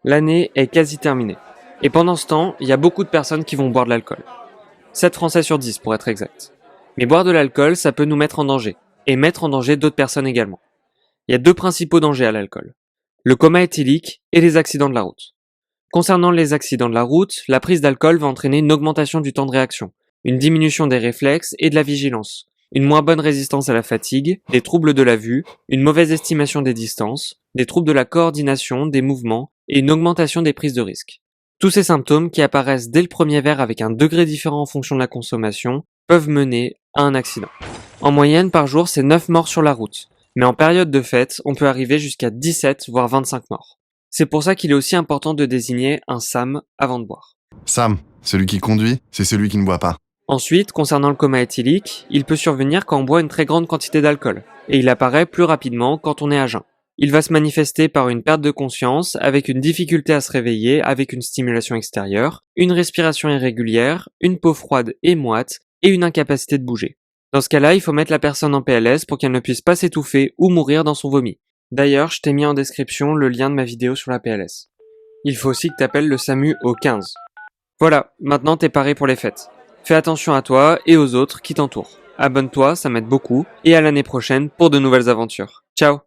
L'année est quasi terminée. Et pendant ce temps, il y a beaucoup de personnes qui vont boire de l'alcool. 7 Français sur 10 pour être exact. Mais boire de l'alcool, ça peut nous mettre en danger. Et mettre en danger d'autres personnes également. Il y a deux principaux dangers à l'alcool. Le coma éthylique et les accidents de la route. Concernant les accidents de la route, la prise d'alcool va entraîner une augmentation du temps de réaction, une diminution des réflexes et de la vigilance, une moins bonne résistance à la fatigue, des troubles de la vue, une mauvaise estimation des distances, des troubles de la coordination, des mouvements et une augmentation des prises de risques. Tous ces symptômes qui apparaissent dès le premier verre avec un degré différent en fonction de la consommation peuvent mener à un accident. En moyenne par jour, c'est 9 morts sur la route, mais en période de fête, on peut arriver jusqu'à 17 voire 25 morts. C'est pour ça qu'il est aussi important de désigner un SAM avant de boire. Sam, celui qui conduit, c'est celui qui ne boit pas. Ensuite, concernant le coma éthylique, il peut survenir quand on boit une très grande quantité d'alcool, et il apparaît plus rapidement quand on est à jeun. Il va se manifester par une perte de conscience, avec une difficulté à se réveiller avec une stimulation extérieure, une respiration irrégulière, une peau froide et moite, et une incapacité de bouger. Dans ce cas-là, il faut mettre la personne en PLS pour qu'elle ne puisse pas s'étouffer ou mourir dans son vomi. D'ailleurs, je t'ai mis en description le lien de ma vidéo sur la PLS. Il faut aussi que t'appelles le SAMU au 15. Voilà, maintenant t'es paré pour les fêtes. Fais attention à toi et aux autres qui t'entourent. Abonne-toi, ça m'aide beaucoup, et à l'année prochaine pour de nouvelles aventures. Ciao!